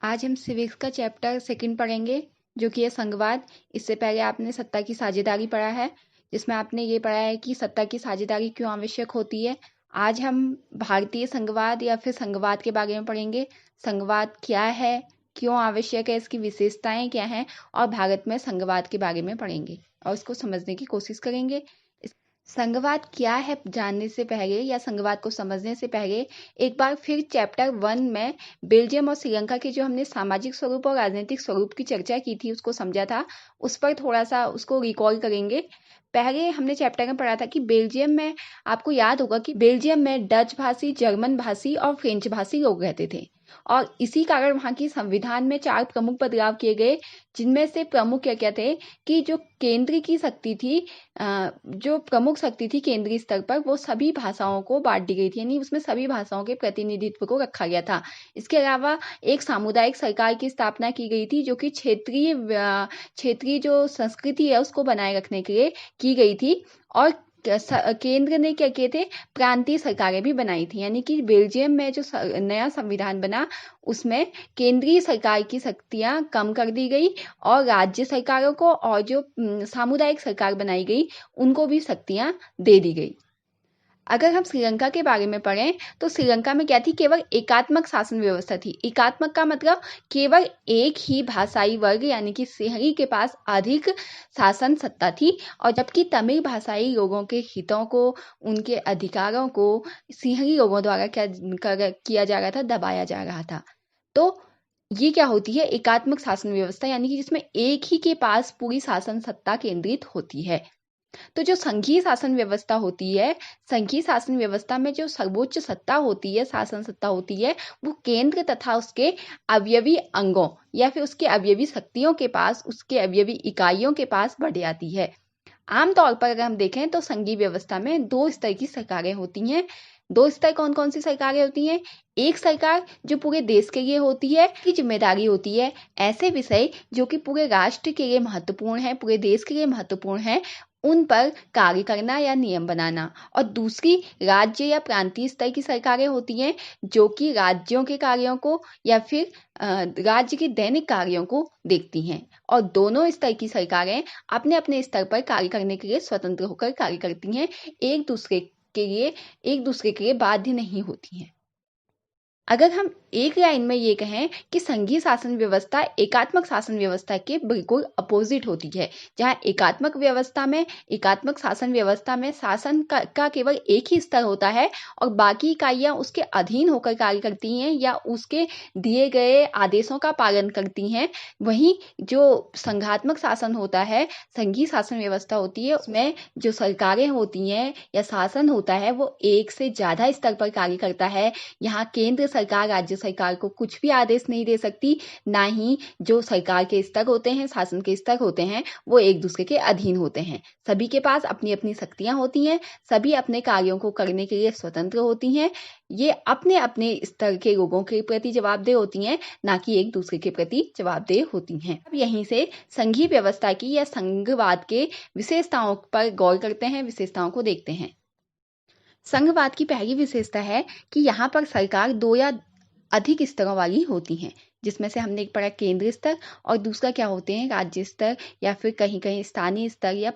आज हम सिविक्स का चैप्टर सेकंड पढ़ेंगे जो कि है संघवाद। इससे पहले आपने सत्ता की साझेदारी पढ़ा है, जिसमें आपने ये पढ़ा है कि सत्ता की साझेदारी क्यों आवश्यक होती है। आज हम भारतीय संघवाद या फिर संघवाद के बारे में पढ़ेंगे। संघवाद क्या है, क्यों आवश्यक है, इसकी विशेषताएं क्या हैं, और भारत में संघवाद के बारे में पढ़ेंगे और इसको समझने की कोशिश करेंगे। संघवाद क्या है जानने से पहले या संघवाद को समझने से पहले एक बार फिर चैप्टर 1 में बेल्जियम और श्रीलंका के जो हमने सामाजिक स्वरूप और राजनीतिक स्वरूप की चर्चा की थी, उसको समझा था, उस पर थोड़ा सा उसको रिकॉल करेंगे। पहले हमने चैप्टर में पढ़ा था कि बेल्जियम में, आपको याद होगा कि बेल्जियम में डच भाषी, जर्मन भाषी और फ्रेंच भाषी लोग रहते थे और इसी कारण वहाँ की संविधान में 4 प्रमुख बदलाव किए गए, जिनमें से प्रमुख क्या क्या थे कि जो केंद्र की शक्ति थी, जो प्रमुख शक्ति थी केंद्रीय स्तर पर, वो सभी भाषाओं को बांट दी गई थी, यानी उसमें सभी भाषाओं के प्रतिनिधित्व को रखा गया था। इसके अलावा एक सामुदायिक सरकार की स्थापना की गई थी जो कि क्षेत्रीय जो संस्कृति है उसको बनाए रखने के लिए की गई थी। और केंद्र ने क्या किए थे, प्रांतीय सरकारें भी बनाई थी, यानी कि बेल्जियम में जो नया संविधान बना उसमें केंद्रीय सरकार की शक्तियां कम कर दी गई और राज्य सरकारों को और जो सामुदायिक सरकार बनाई गई उनको भी शक्तियां दे दी गई। अगर हम श्रीलंका के बारे में पढ़ें तो श्रीलंका में क्या थी, केवल एकात्मक शासन व्यवस्था थी। एकात्मक का मतलब केवल एक ही भाषाई वर्ग यानी कि सिंहली के पास अधिक शासन सत्ता थी, और जबकि तमिल भाषाई लोगों के हितों को, उनके अधिकारों को सिंहली लोगों द्वारा क्या किया जा रहा था, दबाया जा रहा था। तो ये क्या होती है, एकात्मक शासन व्यवस्था, यानी कि जिसमें एक ही के पास पूरी शासन सत्ता केंद्रित होती है। तो जो संघीय शासन व्यवस्था होती है, संघीय शासन व्यवस्था में जो सर्वोच्च सत्ता होती है, शासन सत्ता होती है, वो केंद्र तथा उसके अवयवी अंगों या फिर उसके अवयवी शक्तियों के पास, उसके अवयवी इकाइयों के पास बढ़ जाती है। आमतौर पर अगर हम देखें तो संघीय व्यवस्था में 2 स्तर की सरकारें होती हैं। 2 स्तर कौन कौन सी सरकारें होती हैं? एक सरकार जो पूरे देश के लिए होती है, की जिम्मेदारी होती है ऐसे विषय जो कि पूरे राष्ट्र के लिए महत्वपूर्ण है, पूरे देश के लिए महत्वपूर्ण है, उन पर कार्य करना या नियम बनाना। और दूसरी राज्य या प्रांतीय स्तर की सरकारें होती हैं जो कि राज्यों के कार्यों को या फिर राज्य के दैनिक कार्यों को देखती हैं। और दोनों स्तर की सरकारें अपने अपने स्तर पर कार्य करने के लिए स्वतंत्र होकर कार्य करती हैं, एक दूसरे के लिए बाध्य नहीं होती हैं। अगर हम एक लाइन में ये कहें कि संघीय शासन व्यवस्था एकात्मक शासन व्यवस्था के बिल्कुल अपोजिट होती है, जहाँ एकात्मक शासन व्यवस्था में शासन का केवल एक ही स्तर होता है और बाकी इकाइयाँ उसके अधीन होकर कार्य करती हैं या उसके दिए गए आदेशों का पालन करती हैं। वहीं जो संघात्मक शासन होता है, संघीय शासन व्यवस्था होती है, उसमें जो सरकारें होती हैं या शासन होता है वो एक से ज़्यादा स्तर पर कार्य करता है। यहाँ केंद्र सरकार राज्य सरकार को कुछ भी आदेश नहीं दे सकती, ना ही जो सरकार के स्तर होते हैं, शासन के स्तर होते हैं, वो एक दूसरे के अधीन होते हैं। सभी के पास अपनी अपनी शक्तियां होती हैं, सभी अपने कार्यों को करने के लिए स्वतंत्र होती हैं। ये अपने अपने स्तर के लोगों के प्रति जवाबदेह होती हैं, ना कि एक दूसरे के प्रति जवाबदेह होती हैं। अब यहीं से संघीय व्यवस्था की या संघवाद के विशेषताओं पर गौर करते हैं, विशेषताओं को देखते हैं। संघवाद की पहली विशेषता है कि यहाँ पर सरकार 2 या अधिक स्तरों वाली होती हैं, जिसमें से हमने एक पढ़ा केंद्रीय स्तर और दूसरा क्या होते हैं, राज्य स्तर या फिर कहीं कहीं स्थानीय स्तर या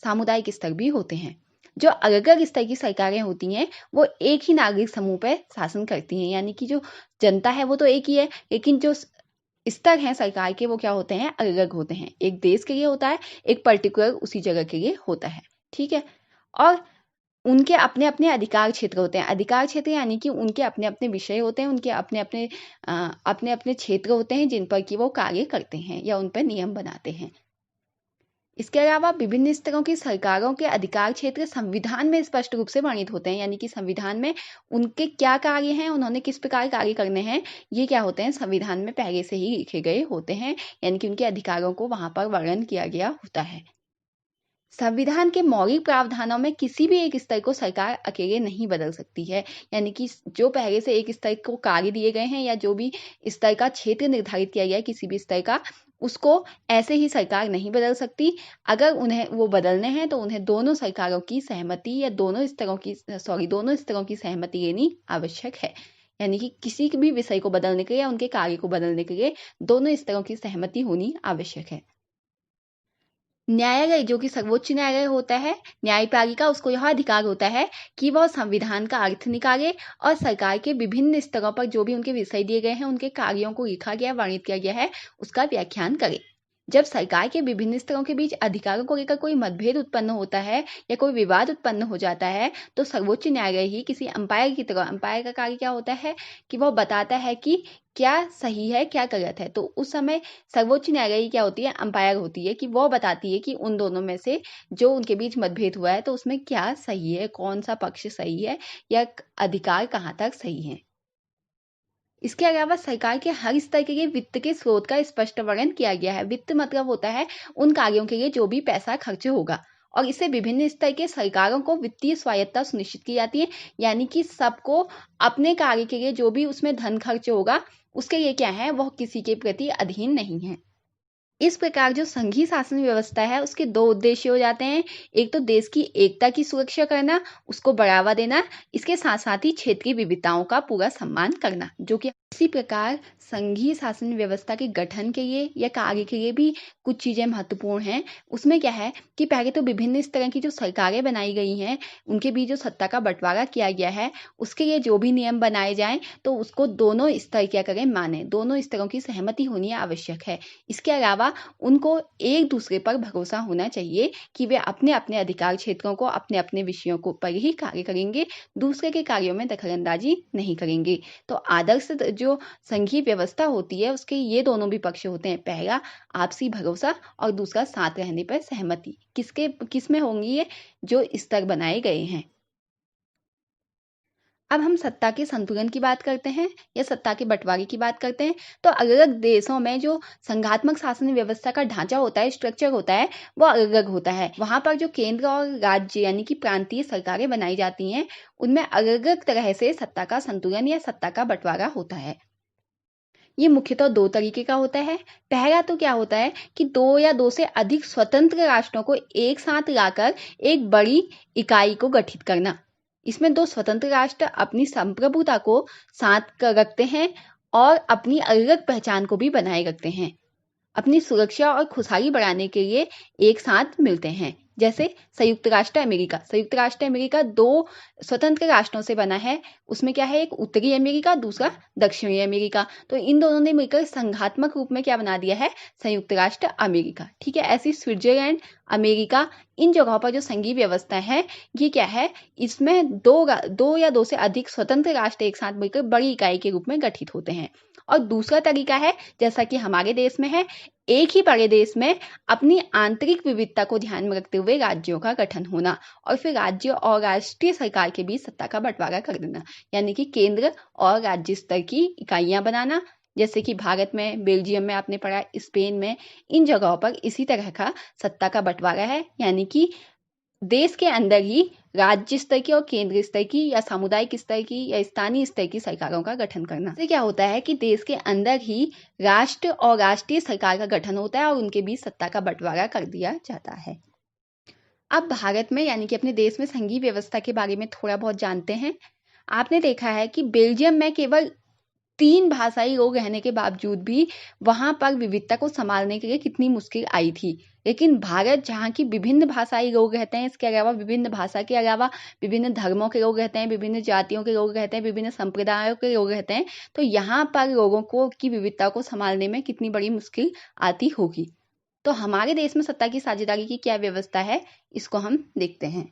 सामुदायिक स्तर भी होते हैं। जो अलग अलग स्तर की सरकारें होती हैं वो एक ही नागरिक समूह पर शासन करती हैं, यानी कि जो जनता है वो तो एक ही है, लेकिन जो स्तर हैं सरकार के वो क्या होते हैं, अलग अलग होते हैं। एक देश के लिए होता है, एक पर्टिकुलर उसी जगह के लिए होता है, ठीक है। और उनके अपने अपने अधिकार क्षेत्र होते हैं। अधिकार क्षेत्र यानी कि उनके अपने अपने विषय होते हैं, उनके अपने अपने क्षेत्र होते हैं जिन पर कि वो कार्य करते हैं या उन पर नियम बनाते हैं। इसके अलावा विभिन्न स्तरों की सरकारों के अधिकार क्षेत्र संविधान में स्पष्ट रूप से वर्णित होते हैं, यानी कि संविधान में उनके क्या कार्य हैं, उन्होंने किस प्रकार कार्य करने हैं, ये क्या होते हैं, संविधान में पहले से ही लिखे गए होते हैं, यानी कि उनके अधिकारों को वहां पर वर्णन किया गया होता है। संविधान के मौलिक प्रावधानों में किसी भी एक स्तर को सरकार अकेले नहीं बदल सकती है, यानी कि जो पहले से एक स्तर को कार्य दिए गए हैं या जो भी स्तर का क्षेत्र निर्धारित किया गया है किसी भी स्तर का, उसको ऐसे ही सरकार नहीं बदल सकती। अगर उन्हें वो बदलने हैं तो उन्हें दोनों सरकारों की सहमति या दोनों स्तरों की सहमति लेनी आवश्यक है। यानी कि किसी भी विषय को बदलने के लिए या उनके कार्य को बदलने के लिए दोनों स्तरों की सहमति होनी आवश्यक है। न्यायालय, जो कि सर्वोच्च न्यायालय होता है, न्यायपालिका, उसको यह अधिकार होता है कि वह संविधान का अर्थ निकाले और सरकार के विभिन्न स्तरों पर जो भी उनके विषय दिए गए हैं, उनके कार्यों को लिखा गया, वर्णित किया गया है, उसका व्याख्यान करे। जब सरकार के विभिन्न स्तरों के बीच अधिकारों को लेकर कोई मतभेद उत्पन्न होता है या कोई विवाद उत्पन्न हो जाता है, तो सर्वोच्च न्यायालय ही किसी अंपायर की तरह, अंपायर का कार्य क्या होता है कि वह बताता है कि क्या सही है, क्या गलत है। तो उस समय सर्वोच्च न्यायालय क्या होती है, अंपायर होती है, कि वो बताती है कि उन दोनों में से जो उनके बीच मतभेद हुआ है, तो उसमें क्या सही है, कौन सा पक्ष सही है या अधिकार कहाँ तक सही है। इसके अलावा सरकार के हर स्तर के लिए वित्त के स्रोत का स्पष्ट वर्णन किया गया है। वित्त मतलब होता है उन कार्यों के लिए जो भी पैसा खर्च होगा, और इससे विभिन्न स्तर के सरकारों को वित्तीय स्वायत्तता सुनिश्चित की जाती है। यानी कि सबको अपने कार्य के लिए जो भी उसमें धन खर्च होगा, उसके लिए क्या है, वह किसी के प्रति अधीन नहीं है। इस प्रकार जो संघीय शासन व्यवस्था है, उसके दो उद्देश्य हो जाते हैं। एक तो देश की एकता की सुरक्षा करना, उसको बढ़ावा देना, इसके साथ साथ ही क्षेत्रीय विविधताओं का पूरा सम्मान करना। जो कि इसी प्रकार संघीय शासन व्यवस्था के गठन के लिए या कार्य के लिए भी कुछ चीजें महत्वपूर्ण हैं। उसमें क्या है कि पहले तो विभिन्न इस तरह की जो सरकारें बनाई गई हैं, उनके बीच जो सत्ता का बंटवारा किया गया है, उसके लिए जो भी नियम बनाए जाएं, तो उसको दोनों स्तर क्या करें, माने। दोनों स्तरों की सहमति होनी आवश्यक है। इसके अलावा उनको एक दूसरे पर भरोसा होना चाहिए कि वे अपने अपने अधिकार क्षेत्रों को, अपने अपने विषयों को पर ही कार्य करेंगे, दूसरे के कार्यों में दखलंदाजी नहीं करेंगे। तो आदर्श जो संघीय व्यवस्था होती है, उसके ये दोनों भी पक्ष होते हैं। पहला आपसी भरोसा और दूसरा साथ रहने पर सहमति। किस में होंगी ये, जो स्तर बनाए गए हैं। अब हम सत्ता के संतुलन की बात करते हैं या सत्ता के बंटवारे की बात करते हैं। तो अलग अलग देशों में जो संघात्मक शासन व्यवस्था का ढांचा होता है, स्ट्रक्चर होता है, वो अलग अलग होता है। वहां पर जो केंद्र और राज्य यानी कि प्रांतीय सरकारें बनाई जाती हैं, उनमें अलग अलग तरह से सत्ता का संतुलन या सत्ता का बंटवारा होता है। ये मुख्यतः दो तरीके का होता है। पहला तो क्या होता है कि दो या दो से अधिक स्वतंत्र राष्ट्रों को एक साथ लाकर एक बड़ी इकाई को गठित करना। इसमें दो स्वतंत्र राष्ट्र अपनी संप्रभुता को साथ रखते हैं और अपनी अलग पहचान को भी बनाए रखते हैं। अपनी सुरक्षा और खुशहाली बढ़ाने के लिए एक साथ मिलते हैं। जैसे संयुक्त राष्ट्र अमेरिका। संयुक्त राष्ट्र अमेरिका दो स्वतंत्र राष्ट्रों से बना है। उसमें क्या है, एक उत्तरी अमेरिका, दूसरा दक्षिणी अमेरिका। तो इन दोनों ने मिलकर संघात्मक रूप में क्या बना दिया है, संयुक्त राष्ट्र अमेरिका। ठीक है। ऐसी स्विट्जरलैंड, अमेरिका, इन जगहों पर जो संघीय व्यवस्था है, ये क्या है, इसमें दो या दो से अधिक स्वतंत्र राष्ट्र एक साथ मिलकर बड़ी इकाई के रूप में गठित होते हैं। और दूसरा तरीका है, जैसा कि हमारे देश में है, एक ही बड़े देश में अपनी आंतरिक विविधता को ध्यान में रखते हुए राज्यों का गठन होना और फिर राज्य और राष्ट्रीय सरकार के बीच सत्ता का बंटवारा कर देना। यानी कि केंद्र और राज्य स्तर की इकाइयां बनाना। जैसे कि भारत में, बेल्जियम में आपने पढ़ा, स्पेन में, इन जगहों पर इसी तरह का सत्ता का बंटवारा है। यानी कि देश के अंदर ही राज्य स्तर की और केंद्रीय स्तर की या सामुदायिक स्तर की या स्थानीय स्तर की सरकारों का गठन करना। इससे क्या होता है कि देश के अंदर ही राष्ट्र और राष्ट्रीय सरकार का गठन होता है और उनके बीच सत्ता का बंटवारा कर दिया जाता है। अब भारत में यानी कि अपने देश में संघीय व्यवस्था के बारे में थोड़ा बहुत जानते हैं। आपने देखा है कि बेल्जियम में केवल 3 भाषाई लोग रहने के बावजूद भी वहां पर विविधता को संभालने के लिए कितनी मुश्किल आई थी। लेकिन भारत, जहाँ की विभिन्न भाषाई लोग रहते हैं, इसके अलावा विभिन्न भाषा के अलावा विभिन्न धर्मों के लोग रहते हैं, विभिन्न जातियों के लोग रहते हैं, विभिन्न संप्रदायों के लोग रहते हैं, तो यहाँ पर लोगों को की विविधता को संभालने में कितनी बड़ी मुश्किल आती होगी। तो हमारे देश में सत्ता की साझेदारी की क्या व्यवस्था है, इसको हम देखते हैं।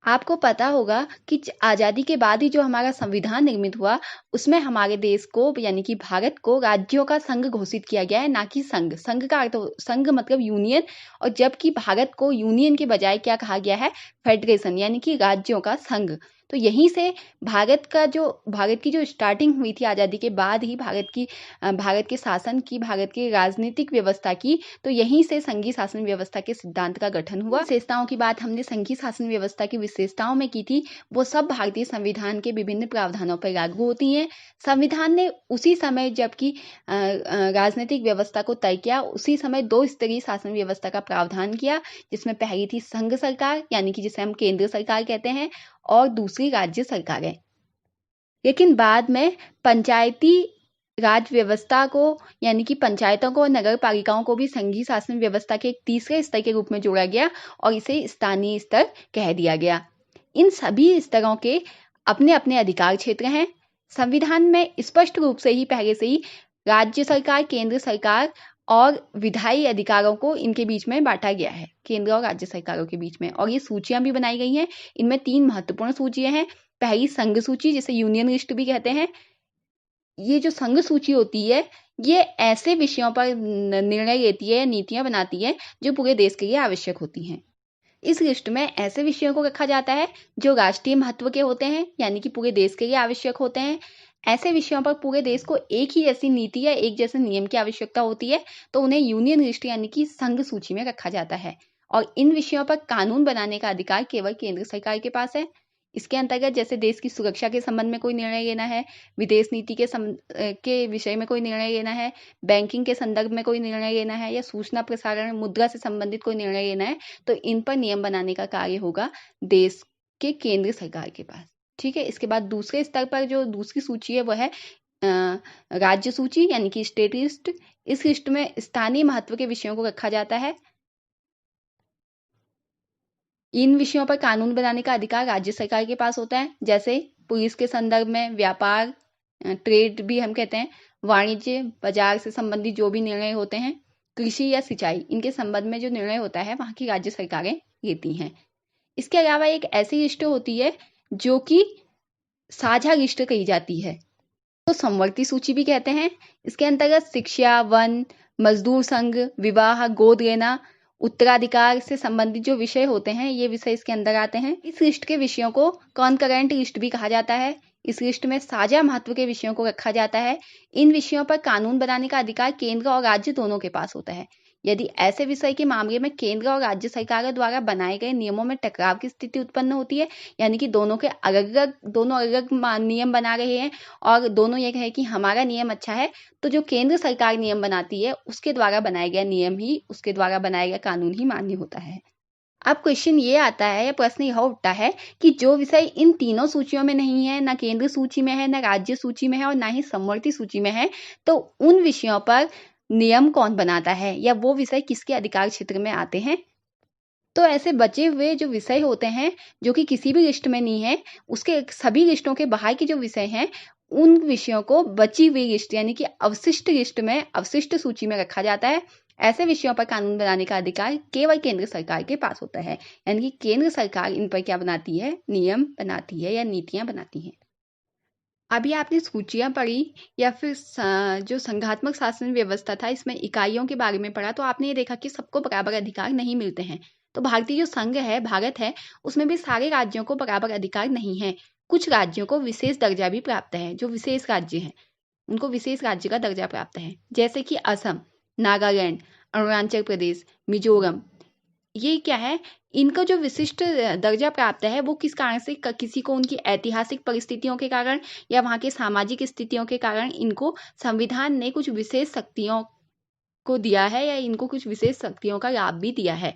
आपको पता होगा कि आज़ादी के बाद ही जो हमारा संविधान निर्मित हुआ, उसमें हमारे देश को यानी कि भारत को राज्यों का संघ घोषित किया गया है, ना कि संघ। संघ का अर्थ, संघ मतलब यूनियन, और जबकि भारत को यूनियन के बजाय क्या कहा गया है, फेडरेशन, यानी कि राज्यों का संघ। तो यहीं से भारत की जो स्टार्टिंग हुई थी आज़ादी के बाद ही, भारत के शासन की, भारत की राजनीतिक व्यवस्था की, तो यहीं से संघीय शासन व्यवस्था के सिद्धांत का गठन हुआ। विशेषताओं की बात हमने संघीय शासन व्यवस्था की विशेषताओं में की थी, वो सब भारतीय संविधान के विभिन्न प्रावधानों पर लागू होती हैं। संविधान ने उसी समय जबकि राजनीतिक व्यवस्था को तय किया, उसी समय 2 स्तरीय शासन व्यवस्था का प्रावधान किया, जिसमें पहली थी संघ सरकार, यानी कि जिसे हम केंद्र सरकार कहते हैं, और दूसरी राज्य सरकारें। लेकिन बाद में पंचायती राज व्यवस्था को यानी कि पंचायतों को और नगर पालिकाओं को भी संघीय शासन व्यवस्था के एक तीसरे स्तर के रूप में जोड़ा गया और इसे स्थानीय स्तर कह दिया गया। इन सभी स्तरों के अपने अपने अधिकार क्षेत्र हैं। संविधान में स्पष्ट रूप से ही पहले से ही राज्य सरकार, केंद्र सरकार और विधायी अधिकारों को इनके बीच में बांटा गया है, केंद्र और राज्य सरकारों के बीच में। और ये सूचियां भी बनाई गई हैं। इनमें 3 महत्वपूर्ण सूचियां हैं। पहली संघ सूची, जिसे यूनियन लिस्ट भी कहते हैं। ये जो संघ सूची होती है, ये ऐसे विषयों पर निर्णय लेती है या नीतियां बनाती है जो पूरे देश के लिए आवश्यक होती हैं। इस लिस्ट में ऐसे विषयों को रखा जाता है जो राष्ट्रीय महत्व के होते हैं, यानी कि पूरे देश के लिए आवश्यक होते हैं। ऐसे विषयों पर पूरे देश को एक ही जैसी नीति या एक जैसे नियम की आवश्यकता होती है, तो उन्हें यूनियन लिस्ट यानी कि संघ सूची में रखा जाता है। और इन विषयों पर कानून बनाने का अधिकार केवल केंद्र सरकार के पास है। इसके अंतर्गत जैसे देश की सुरक्षा के संबंध में कोई निर्णय लेना है, विदेश नीति के विषय में कोई निर्णय लेना है, बैंकिंग के संदर्भ में कोई निर्णय लेना है या सूचना प्रसारण, मुद्रा से संबंधित कोई निर्णय लेना है, तो इन पर नियम बनाने का कार्य होगा देश के केंद्र सरकार के पास। ठीक है। इसके बाद दूसरे स्तर पर जो दूसरी सूची है वह है राज्य सूची यानी कि स्टेट लिस्ट। इस लिस्ट में स्थानीय महत्व के विषयों को रखा जाता है। इन विषयों पर कानून बनाने का अधिकार राज्य सरकार के पास होता है, जैसे पुलिस के संदर्भ में व्यापार, ट्रेड भी हम कहते हैं, वाणिज्य, बाजार से संबंधित जो भी निर्णय होते हैं, कृषि या सिंचाई, इनके संबंध में जो निर्णय होता है वहां की राज्य सरकारें लेती हैं। इसके अलावा एक ऐसी लिस्ट होती है जो कि साझा लिस्ट कही जाती है, तो समवर्ती सूची भी कहते हैं। इसके अंतर्गत शिक्षा, वन, मजदूर संघ, विवाह, गोद लेना, उत्तराधिकार से संबंधित जो विषय होते हैं, ये विषय इसके अंदर आते हैं। इस लिस्ट के विषयों को कॉन्करेंट लिस्ट भी कहा जाता है। इस लिस्ट में साझा महत्व के विषयों को रखा जाता है। इन विषयों पर कानून बनाने का अधिकार केंद्र और राज्य दोनों के पास होता है। यदि ऐसे विषय के मामले में केंद्र और राज्य सरकारों द्वारा बनाए गए नियमों में टकराव की स्थिति उत्पन्न होती है, यानी कि दोनों अलग नियम बना रहे हैं और दोनों ये कहे कि हमारा नियम अच्छा है, तो जो केंद्र सरकार नियम बनाती है उसके द्वारा बनाया गया नियम ही, उसके द्वारा बनाया गया कानून ही मान्य होता है। अब क्वेश्चन ये आता है या प्रश्न यह उठता है कि जो विषय इन तीनों सूचियों में नहीं है, ना केंद्र सूची में है, ना राज्य सूची में है और ना ही समवर्ती सूची में है, तो उन विषयों पर नियम कौन बनाता है या वो विषय किसके अधिकार क्षेत्र में आते हैं। तो ऐसे बचे हुए जो विषय होते हैं जो कि किसी भी लिस्ट में नहीं है, उसके सभी लिस्टों के बाहर के जो विषय हैं, उन विषयों को बची हुई लिस्ट यानी कि अवशिष्ट लिस्ट में, अवशिष्ट सूची में रखा जाता है। ऐसे विषयों पर कानून बनाने का अधिकार केवल केंद्र सरकार के पास होता है, यानी कि केंद्र सरकार इन पर क्या बनाती है, नियम बनाती है या नीतियां बनाती है। अभी आपने सूचियां पढ़ी या फिर जो संघात्मक शासन व्यवस्था था, इसमें इकाइयों के बारे में पढ़ा, तो आपने ये देखा कि सबको बराबर अधिकार नहीं मिलते हैं। तो भारतीय जो संघ है, भारत है, उसमें भी सारे राज्यों को बराबर अधिकार नहीं है। कुछ राज्यों को विशेष दर्जा भी प्राप्त है। जो विशेष राज्य हैं उनको विशेष राज्य का दर्जा प्राप्त है, जैसे कि असम, नागालैंड, अरुणाचल प्रदेश, मिजोरम। ये क्या है, इनका जो विशिष्ट दर्जा प्राप्त है वो किस कारण से, किसी को उनकी ऐतिहासिक परिस्थितियों के कारण या वहाँ के सामाजिक स्थितियों के कारण इनको संविधान ने कुछ विशेष शक्तियों को दिया है या इनको कुछ विशेष शक्तियों का लाभ भी दिया है।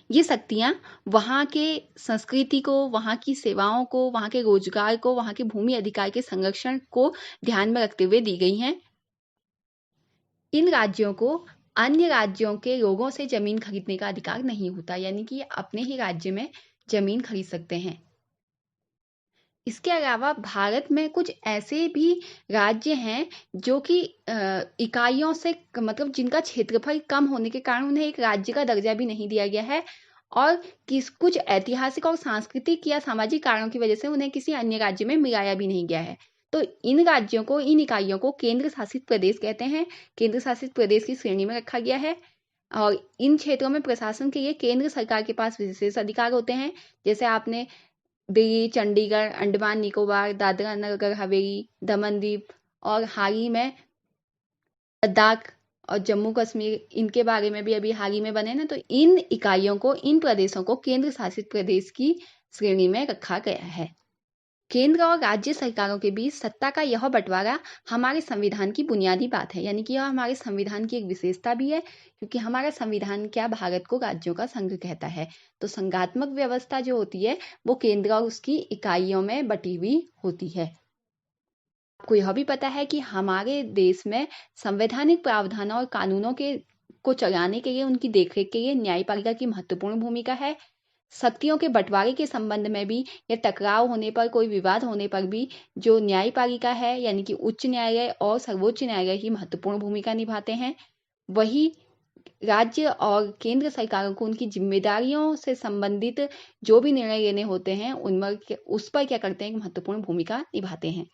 ये शक्तियां वहाँ के संस्कृति को, वहाँ की सेवाओं को, वहाँ के रोजगार को, वहाँ के भूमि अधिकार के संरक्षण को ध्यान में रखते हुए दी गई हैं। इन राज्यों को अन्य राज्यों के लोगों से जमीन खरीदने का अधिकार नहीं होता, यानी कि अपने ही राज्य में जमीन खरीद सकते हैं। इसके अलावा भारत में कुछ ऐसे भी राज्य हैं जो कि इकाइयों से मतलब जिनका क्षेत्रफल कम होने के कारण उन्हें एक राज्य का दर्जा भी नहीं दिया गया है और कुछ ऐतिहासिक और सांस्कृतिक या सामाजिक कारणों की वजह से उन्हें किसी अन्य राज्य में मिलाया भी नहीं गया है। तो इन राज्यों को, इन इकाइयों को केंद्र शासित प्रदेश कहते हैं। केंद्र शासित प्रदेश की श्रेणी में रखा गया है और इन क्षेत्रों में प्रशासन के लिए केंद्र सरकार के पास विशेष अधिकार होते हैं। जैसे आपने दिल्ली, चंडीगढ़, अंडमान निकोबार, दादरा नगर हवेली, दमन दीव और हाल ही में लद्दाख और जम्मू कश्मीर, इनके बारे में भी अभी हाल ही में बने ना, तो इन इकाइयों को, इन प्रदेशों को केंद्र शासित प्रदेश की श्रेणी में रखा गया है। केंद्र और राज्य सरकारों के बीच सत्ता का यह बंटवारा हमारे संविधान की बुनियादी बात है, यानी कि यह हमारे संविधान की एक विशेषता भी है, क्योंकि हमारा संविधान क्या भारत को राज्यों का संघ कहता है। तो संघात्मक व्यवस्था जो होती है वो केंद्र और उसकी इकाइयों में बटी हुई होती है। आपको यह भी पता है कि हमारे देश में संवैधानिक प्रावधानों और कानूनों को चलाने के लिए, उनकी देखरेख के लिए न्यायपालिका की महत्वपूर्ण भूमिका है। शक्तियों के बंटवारे के संबंध में भी या टकराव होने पर, कोई विवाद होने पर भी जो न्यायपालिका है यानी कि उच्च न्यायालय और सर्वोच्च न्यायालय की महत्वपूर्ण भूमिका निभाते हैं। वही राज्य और केंद्र सरकारों को उनकी जिम्मेदारियों से संबंधित जो भी निर्णय लेने होते हैं उस पर क्या करते हैं, एक महत्वपूर्ण भूमिका निभाते हैं।